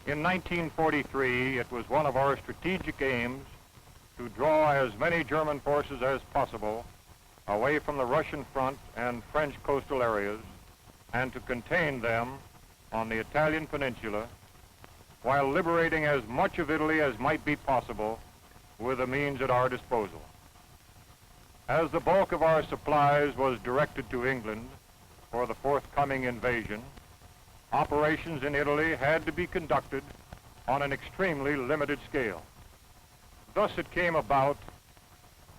In 1943, it was one of our strategic aims to draw as many German forces as possible away from the Russian front and French coastal areas and to contain them on the Italian peninsula while liberating as much of Italy as might be possible with the means at our disposal. As the bulk of our supplies was directed to England for the forthcoming invasion, operations in Italy had to be conducted on an extremely limited scale. Thus it came about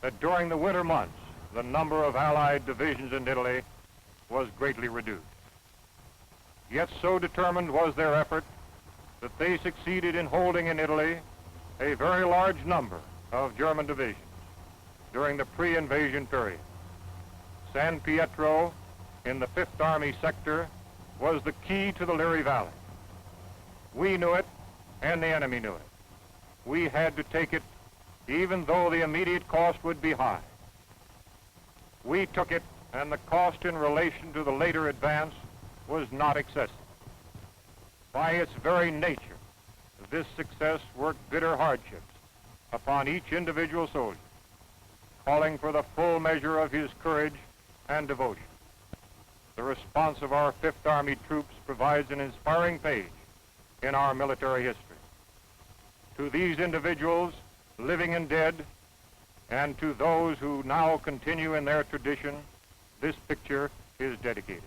that during the winter months, the number of Allied divisions in Italy was greatly reduced. Yet so determined was their effort that they succeeded in holding in Italy a very large number of German divisions during the pre-invasion period. San Pietro in the 5th Army sector was the key to the Liri Valley. We knew it, and the enemy knew it. We had to take it, even though the immediate cost would be high. We took it, and the cost in relation to the later advance was not excessive. By its very nature, this success worked bitter hardships upon each individual soldier, calling for the full measure of his courage and devotion. The response of our 5th Army troops provides an inspiring page in our military history. To these individuals, living and dead, and to those who now continue in their tradition, this picture is dedicated.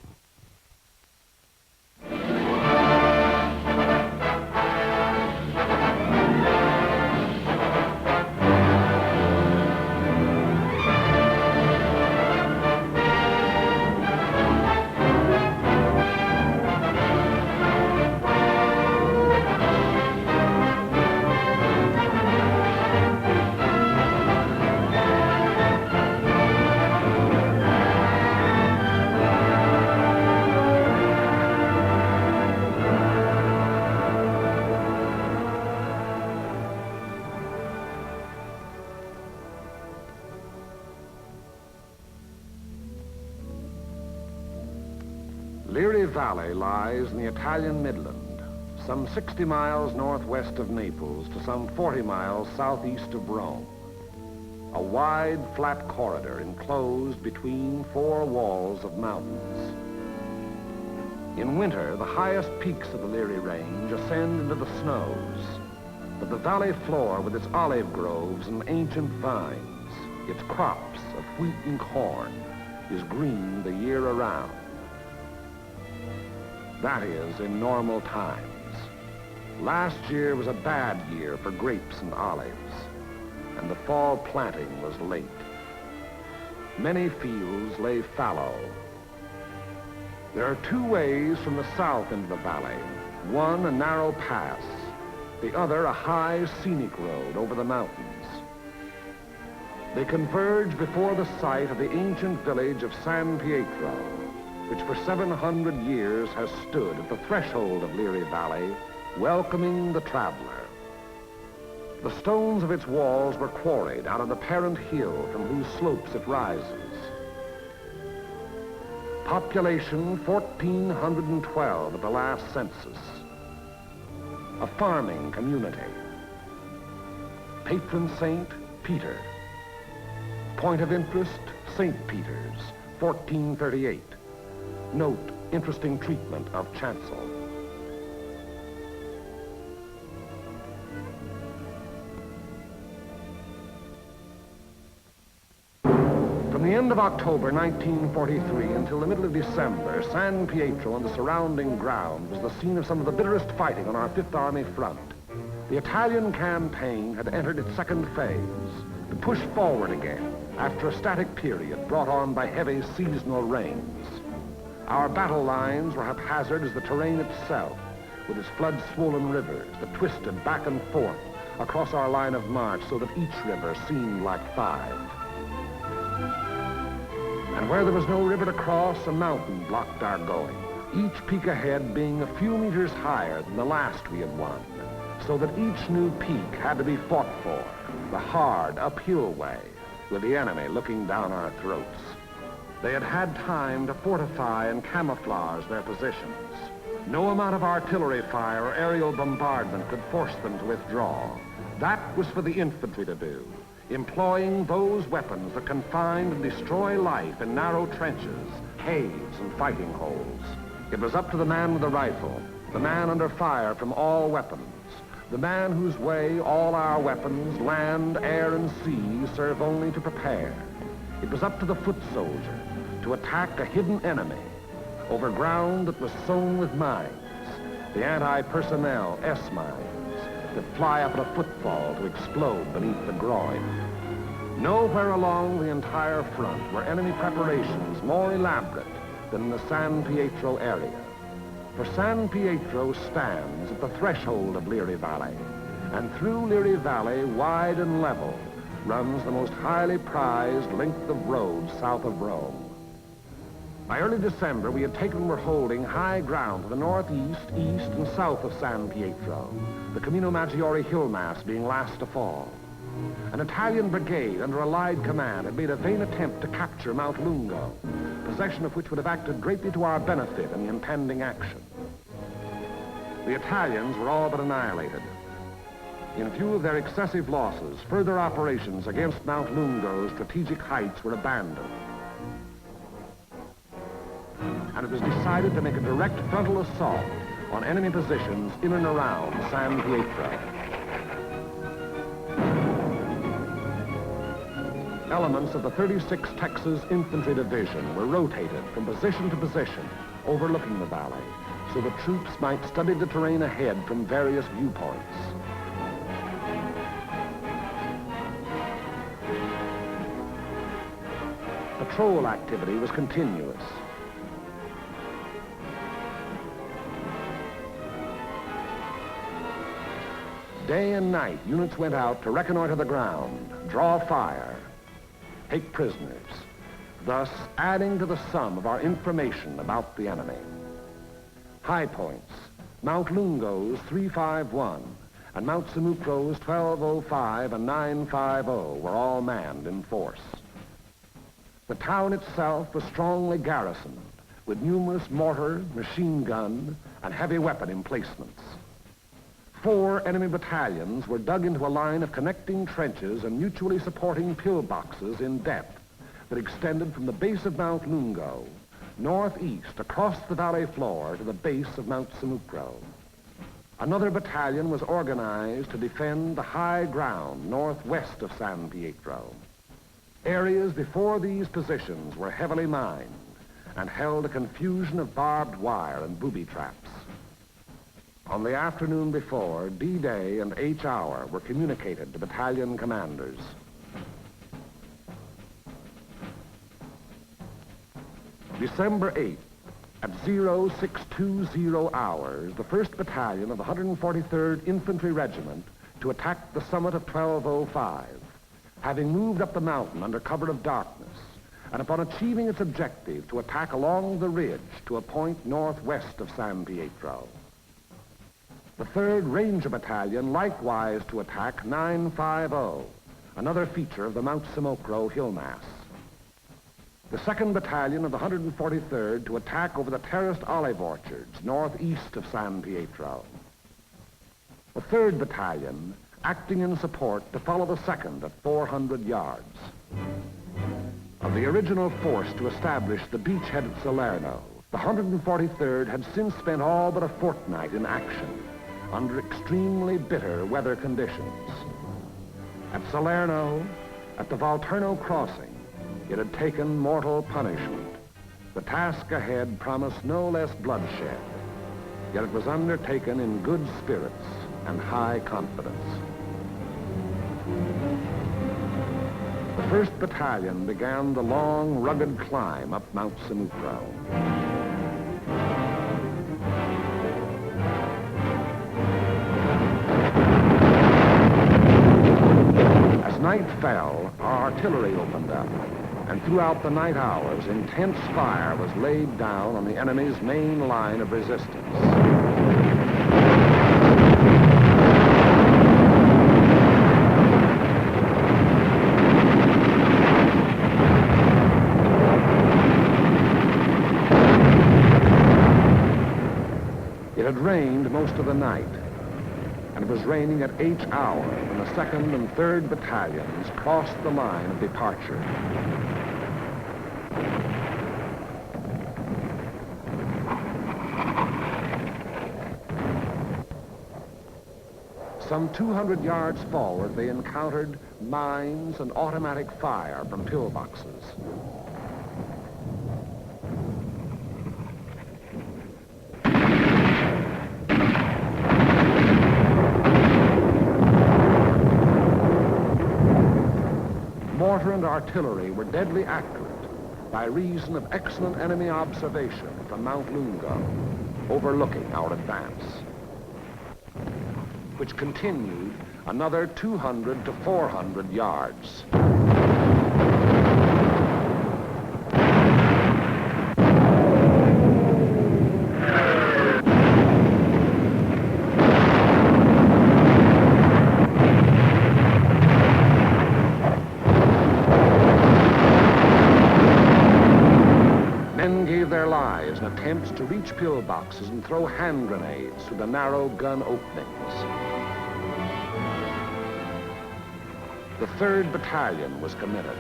Liri Valley lies in the Italian Midland, some 60 miles northwest of Naples to some 40 miles southeast of Rome. A wide, flat corridor enclosed between 4 walls of mountains. In winter, the highest peaks of the Liri Range ascend into the snows, but the valley floor with its olive groves and ancient vines, its crops of wheat and corn, is green the year around. That is, in normal times. Last year was a bad year for grapes and olives, and the fall planting was late. Many fields lay fallow. There are 2 ways from the south into the valley. One, a narrow pass. The other, a high, scenic road over the mountains. They converge before the site of the ancient village of San Pietro, which for 700 years has stood at the threshold of Liri Valley, welcoming the traveler. The stones of its walls were quarried out of the parent hill from whose slopes it rises. Population 1,412 at the last census. A farming community. Patron saint, Peter. Point of interest, St. Peter's, 1438. Note, interesting treatment of chancel. From the end of October 1943 until the middle of December, San Pietro and the surrounding ground was the scene of some of the bitterest fighting on our 5th Army front. The Italian campaign had entered its second phase, to push forward again after a static period brought on by heavy seasonal rains. Our battle lines were haphazard as the terrain itself, with its flood-swollen rivers that twisted back and forth across our line of march so that each river seemed like 5. And where there was no river to cross, a mountain blocked our going, each peak ahead being a few meters higher than the last we had won, so that each new peak had to be fought for, the hard, uphill way, with the enemy looking down our throats. They had had time to fortify and camouflage their positions. No amount of artillery fire or aerial bombardment could force them to withdraw. That was for the infantry to do, employing those weapons that can find and destroy life in narrow trenches, caves, and fighting holes. It was up to the man with the rifle, the man under fire from all weapons, the man whose way all our weapons, land, air, and sea, serve only to prepare. It was up to the foot soldier to attack a hidden enemy over ground that was sown with mines, the anti-personnel S-mines that fly up at a footfall to explode beneath the groin. Nowhere along the entire front were enemy preparations more elaborate than in the San Pietro area. For San Pietro stands at the threshold of Liri Valley, and through Liri Valley, wide and level, runs the most highly prized length of road south of Rome. By early December, we had taken and were holding high ground to the northeast, east, and south of San Pietro, the Camino Maggiore hill mass being last to fall. An Italian brigade under Allied command had made a vain attempt to capture Mount Lungo, possession of which would have acted greatly to our benefit in the impending action. The Italians were all but annihilated. In view of their excessive losses, further operations against Mount Lungo's strategic heights were abandoned. And it was decided to make a direct frontal assault on enemy positions in and around San Pietro. Elements of the 36th Texas Infantry Division were rotated from position to position, overlooking the valley, so the troops might study the terrain ahead from various viewpoints. Patrol activity was continuous. Day and night, units went out to reconnoiter the ground, draw fire, take prisoners, thus adding to the sum of our information about the enemy. High points, Mount Lungo's 351 and Mount Simucro's 1205 and 950 were all manned in force. The town itself was strongly garrisoned with numerous mortar, machine gun, and heavy weapon emplacements. 4 enemy battalions were dug into a line of connecting trenches and mutually supporting pillboxes in depth that extended from the base of Mount Lungo, northeast across the valley floor to the base of Mount Simucro. Another battalion was organized to defend the high ground northwest of San Pietro. Areas before these positions were heavily mined and held a confusion of barbed wire and booby traps. On the afternoon before, D-Day and H-Hour were communicated to battalion commanders. December 8th, at 0620 hours, the 1st Battalion of the 143rd Infantry Regiment to attack the summit of 1205, having moved up the mountain under cover of darkness, and upon achieving its objective to attack along the ridge to a point northwest of San Pietro. The 3rd Ranger Battalion likewise to attack 950, another feature of the Mount Simucro hill mass. The 2nd Battalion of the 143rd to attack over the terraced olive orchards northeast of San Pietro. The 3rd Battalion acting in support to follow the 2nd at 400 yards. Of the original force to establish the beachhead at Salerno, the 143rd had since spent all but a fortnight in action under extremely bitter weather conditions. At Salerno, at the Volturno crossing, it had taken mortal punishment. The task ahead promised no less bloodshed, yet it was undertaken in good spirits and high confidence. The 1st Battalion began the long, rugged climb up Mount Simucro. As night fell, our artillery opened up, and throughout the night hours, intense fire was laid down on the enemy's main line of resistance. had rained most of the night, and it was raining at each hour when the 2nd and 3rd Battalions crossed the line of departure. Some 200 yards forward, they encountered mines and automatic fire from pillboxes. Mortar and artillery were deadly accurate by reason of excellent enemy observation from Mount Lungo, overlooking our advance, which continued another 200 to 400 yards. Men gave their lives in attempts to reach pillboxes and throw hand grenades through the narrow gun openings. The 3rd Battalion was committed.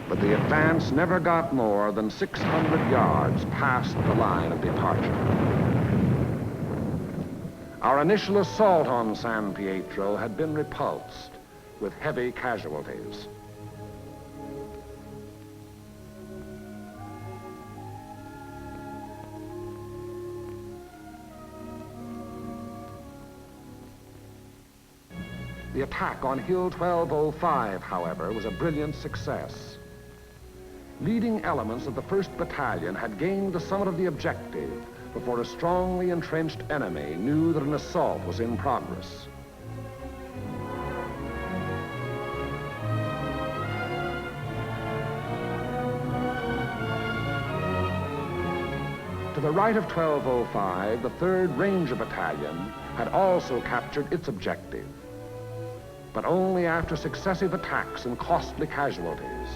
But the advance never got more than 600 yards past the line of departure. Our initial assault on San Pietro had been repulsed with heavy casualties. The attack on Hill 1205, however, was a brilliant success. Leading elements of the 1st Battalion had gained the summit of the objective before a strongly entrenched enemy knew that an assault was in progress. To the right of 1205, the 3rd Ranger Battalion had also captured its objective, but only after successive attacks and costly casualties.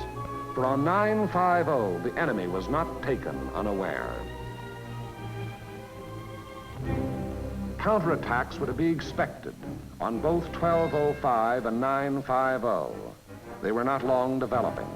For on 950, the enemy was not taken unaware. Counterattacks were to be expected on both 1205 and 950. They were not long developing.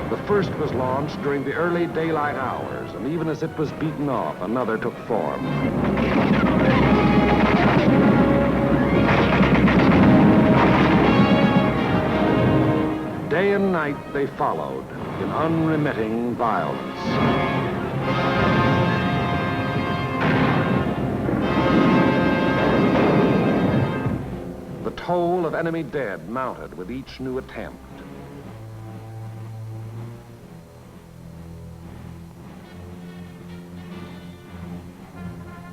The first was launched during the early daylight hours, and even as it was beaten off, another took form. Day and night they followed in unremitting violence. The toll of enemy dead mounted with each new attempt.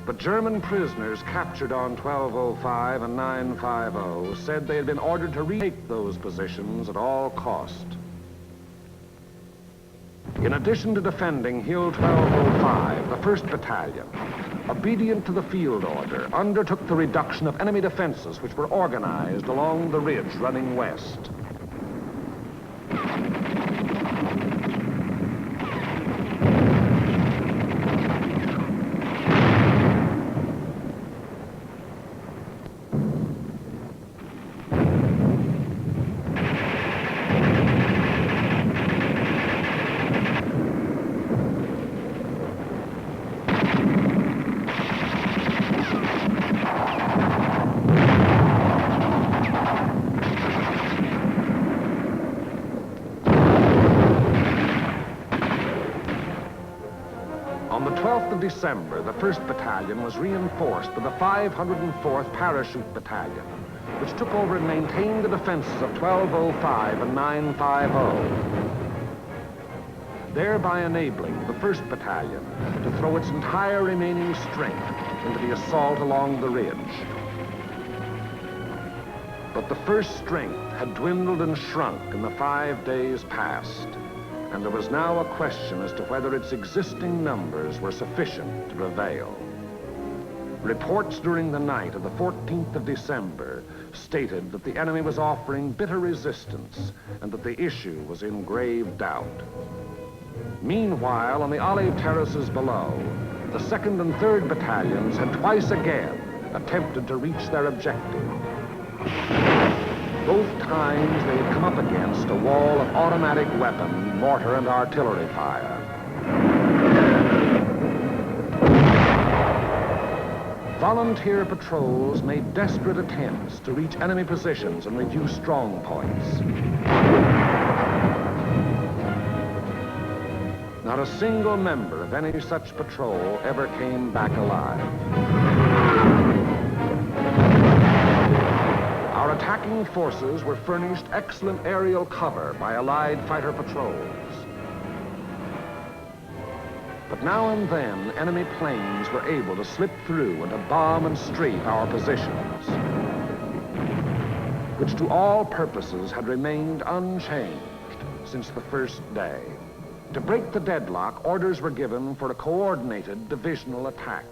But German prisoners captured on 1205 and 950 said they had been ordered to retake those positions at all cost. In addition to defending Hill 1205, the 1st Battalion, obedient to the field order, undertook the reduction of enemy defenses which were organized along the ridge running west. December, the 1st Battalion was reinforced by the 504th Parachute Battalion, which took over and maintained the defenses of 1205 and 950. thereby enabling the 1st Battalion to throw its entire remaining strength into the assault along the ridge. But the 1st strength had dwindled and shrunk in the 5 days past, and there was now a question as to whether its existing numbers were sufficient to prevail. Reports during the night of the 14th of December stated that the enemy was offering bitter resistance and that the issue was in grave doubt. Meanwhile, on the olive terraces below, the 2nd and 3rd Battalions had twice again attempted to reach their objective. Both times they had come up against a wall of automatic weapon, mortar, and artillery fire. Volunteer patrols made desperate attempts to reach enemy positions and reduce strong points. Not a single member of any such patrol ever came back alive. Our attacking forces were furnished excellent aerial cover by Allied fighter patrols. But now and then, enemy planes were able to slip through and to bomb and strafe our positions, which to all purposes had remained unchanged since the 1st day. To break the deadlock, orders were given for a coordinated divisional attack.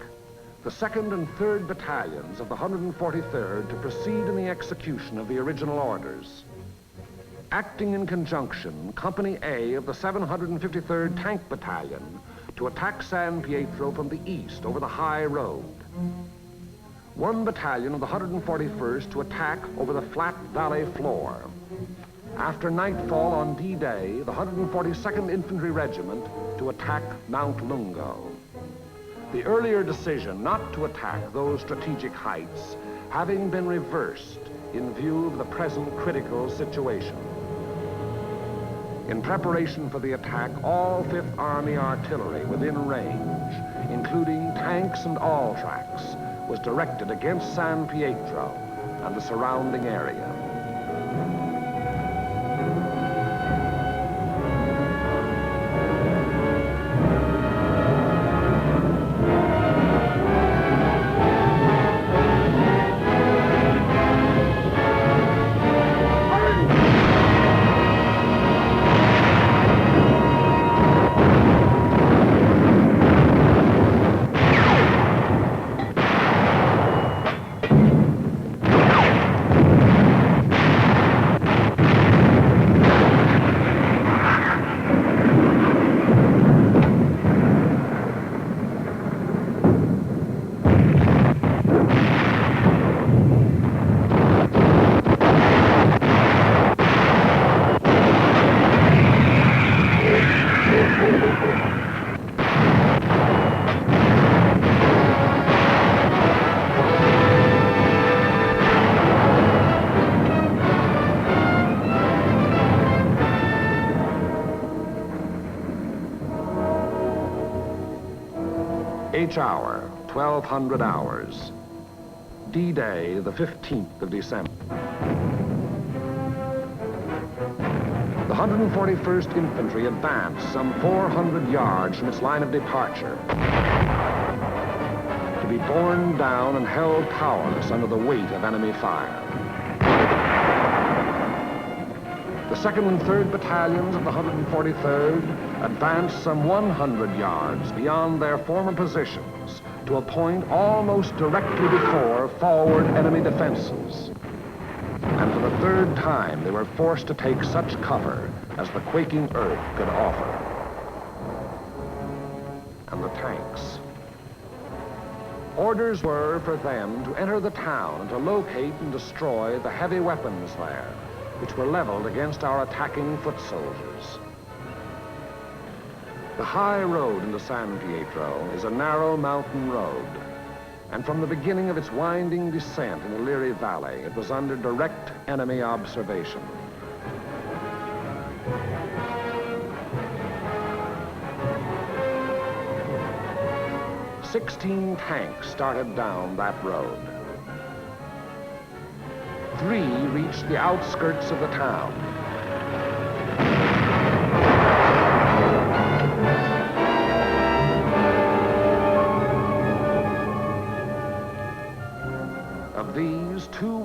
The 2nd and 3rd Battalions of the 143rd to proceed in the execution of the original orders. Acting in conjunction, Company A of the 753rd Tank Battalion to attack San Pietro from the east over the high road. 1 battalion of the 141st to attack over the flat valley floor. After nightfall on D-Day, the 142nd Infantry Regiment to attack Mount Lungo. The earlier decision not to attack those strategic heights having been reversed in view of the present critical situation. In preparation for the attack, all 5th Army artillery within range, including tanks and all tracks, was directed against San Pietro and the surrounding area. H hour, 1200 hours. D-Day, the 15th of December. The 141st Infantry advanced some 400 yards from its line of departure, to be borne down and held powerless under the weight of enemy fire. The 2nd and 3rd Battalions of the 143rd advanced some 100 yards beyond their former positions to a point almost directly before forward enemy defenses. And for the 3rd time, they were forced to take such cover as the quaking earth could offer. And the tanks. Orders were for them to enter the town and to locate and destroy the heavy weapons there, which were leveled against our attacking foot soldiers. The high road into San Pietro is a narrow mountain road, and from the beginning of its winding descent in the Liri Valley, it was under direct enemy observation. "16 tanks started down that road. 3 reached the outskirts of the town.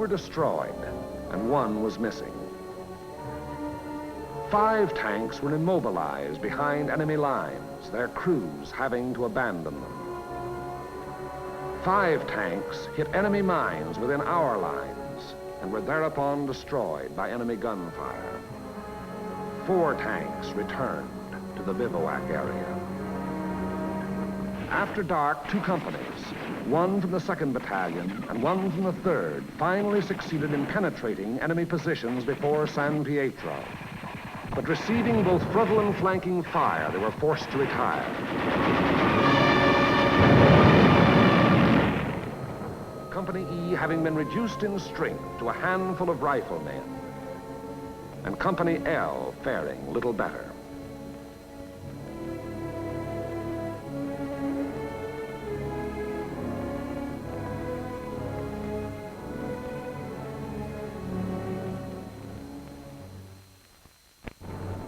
were destroyed, and 1 was missing. 5 tanks were immobilized behind enemy lines, their crews having to abandon them. 5 tanks hit enemy mines within our lines and were thereupon destroyed by enemy gunfire. 4 tanks returned to the bivouac area. After dark, 2 companies, 1 from the 2nd Battalion and 1 from the 3rd, finally succeeded in penetrating enemy positions before San Pietro. But receiving both frontal and flanking fire, they were forced to retire. Company E having been reduced in strength to a handful of riflemen, and Company L faring little better.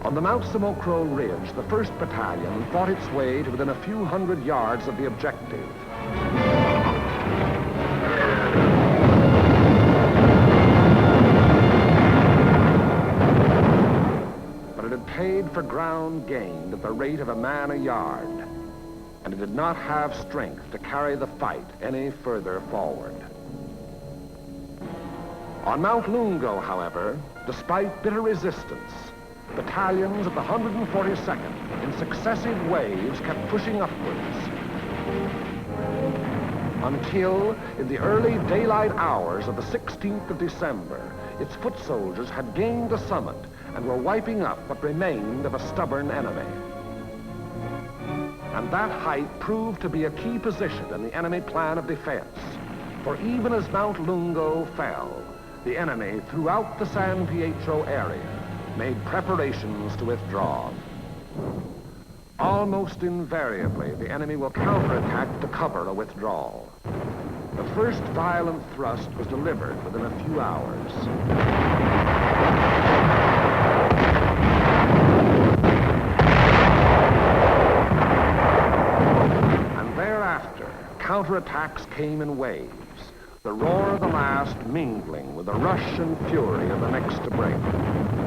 On the Mount Samocro Ridge, the 1st Battalion fought its way to within a few hundred yards of the objective. But it had paid for ground gained at the rate of a man a yard, and it did not have strength to carry the fight any further forward. On Mount Lungo, however, despite bitter resistance, battalions of the 142nd in successive waves kept pushing upwards until, in the early daylight hours of the 16th of December, its foot soldiers had gained the summit and were wiping up what remained of a stubborn enemy. And that height proved to be a key position in the enemy plan of defense, for even as Mount Lungo fell, the enemy throughout the San Pietro area made preparations to withdraw. Almost invariably, the enemy will counterattack to cover a withdrawal. The first violent thrust was delivered within a few hours. And thereafter, counterattacks came in waves, the roar of the last mingling with the rush and fury of the next to break.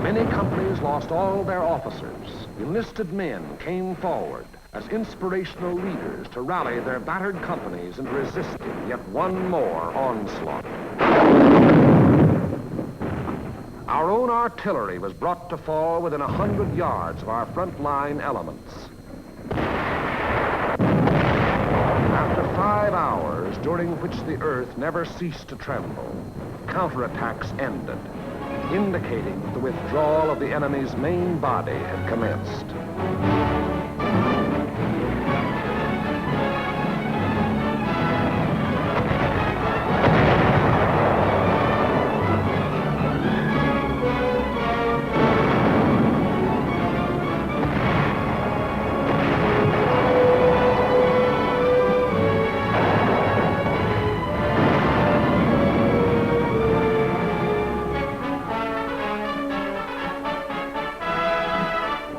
Many companies lost all their officers. Enlisted men came forward as inspirational leaders to rally their battered companies into resisting yet one more onslaught. Our own artillery was brought to fall within 100 yards of our front-line elements. After 5 hours, during which the earth never ceased to tremble, counterattacks ended, indicating that the withdrawal of the enemy's main body had commenced.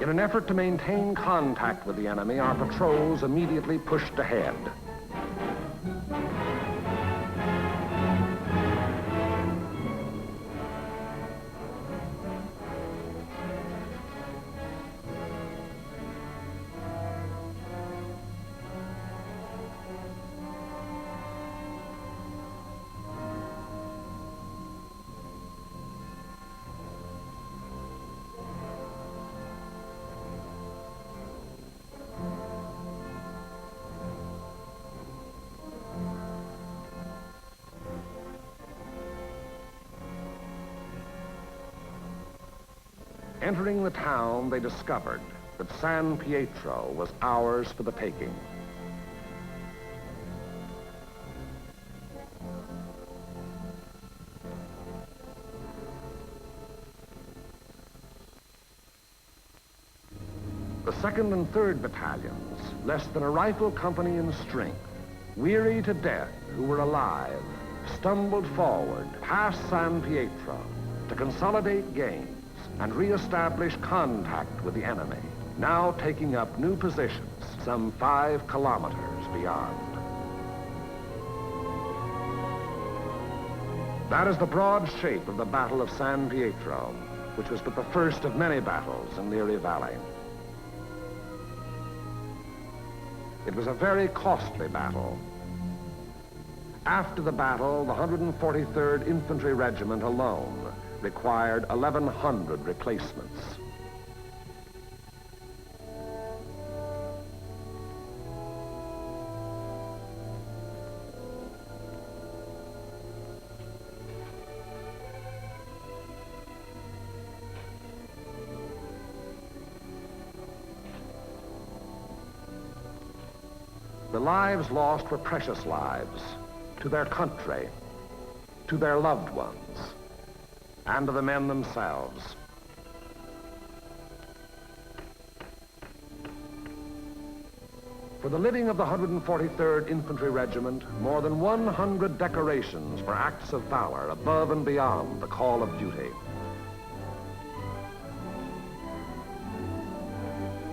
In an effort to maintain contact with the enemy, our patrols immediately pushed ahead. Entering the town, they discovered that San Pietro was ours for the taking. The 2nd and 3rd battalions, less than a rifle company in strength, weary to death who were alive, stumbled forward past San Pietro to consolidate gains and re-establish contact with the enemy, now taking up new positions some 5 kilometers beyond. That is the broad shape of the Battle of San Pietro, which was but the first of many battles in the Erie Valley. It was a very costly battle. After the battle, the 143rd Infantry Regiment alone required 1,100 replacements. The lives lost were precious lives to their country, to their loved ones, and to the men themselves. For the living of the 143rd Infantry Regiment, more than 100 decorations for acts of valor above and beyond the call of duty.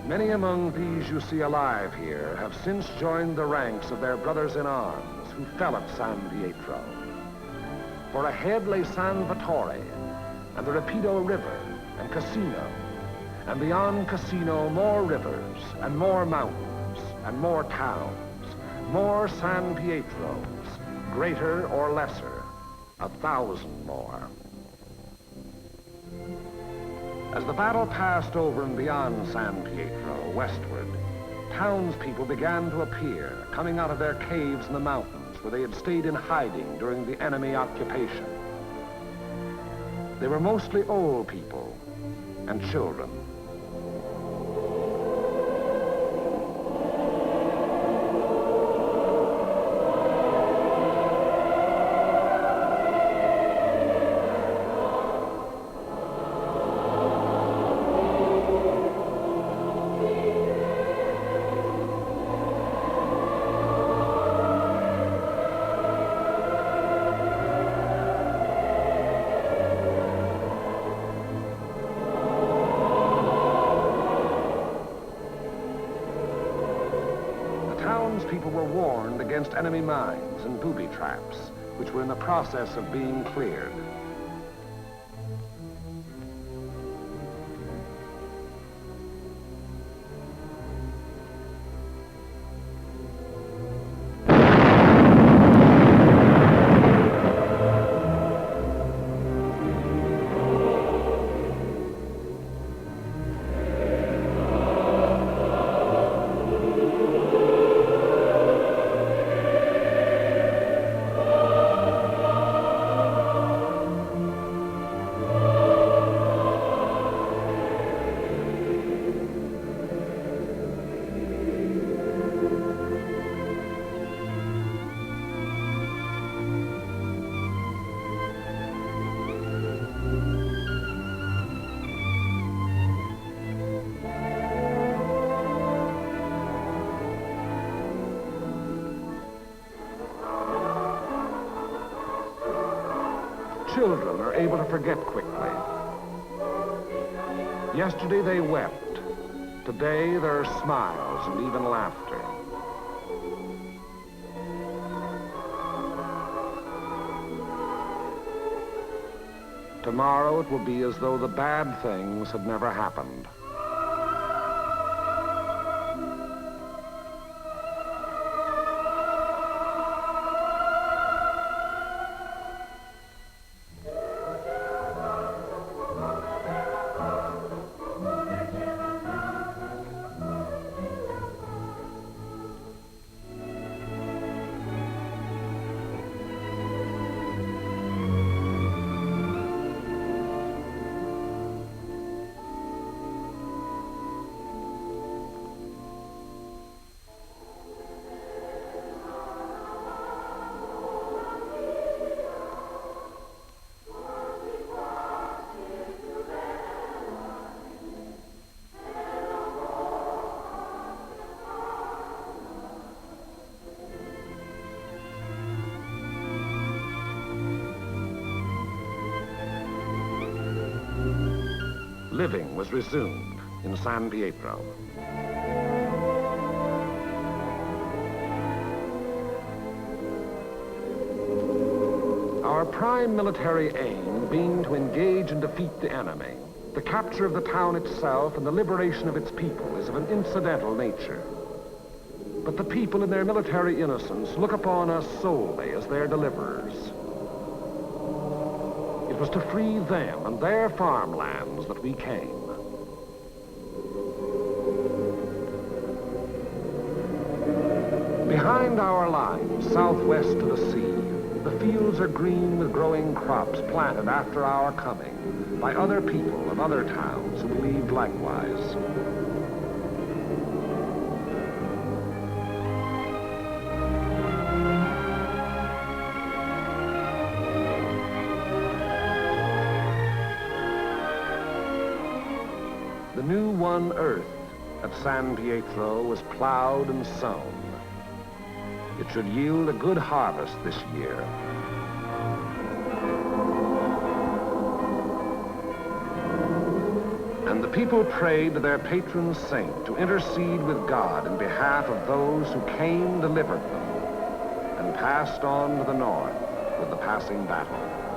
Many among these you see alive here have since joined the ranks of their brothers in arms who fell at San Pietro. For ahead lay San Vittore and the Rapido River and Cassino, and beyond Cassino more rivers and more mountains and more towns, more San Pietros, greater or lesser, 1,000 more. As the battle passed over and beyond San Pietro, westward, townspeople began to appear, coming out of their caves in the mountains where they had stayed in hiding during the enemy occupation. They were mostly old people and children. People were warned against enemy mines and booby traps, which were in the process of being cleared. Children are able to forget quickly. Yesterday they wept. Today there are smiles and even laughter. Tomorrow it will be as though the bad things had never happened. Living was resumed in San Pietro. Our prime military aim being to engage and defeat the enemy, the capture of the town itself and the liberation of its people is of an incidental nature. But the people in their military innocence look upon us solely as their deliverers. It was to free them and their farmlands that we came. Behind our lines, southwest to the sea, the fields are green with growing crops planted after our coming by other people of other towns who believed likewise. The new won earth at San Pietro was plowed and sown. It should yield a good harvest this year. And the people prayed to their patron saint to intercede with God in behalf of those who came, delivered them, and passed on to the north with the passing battle.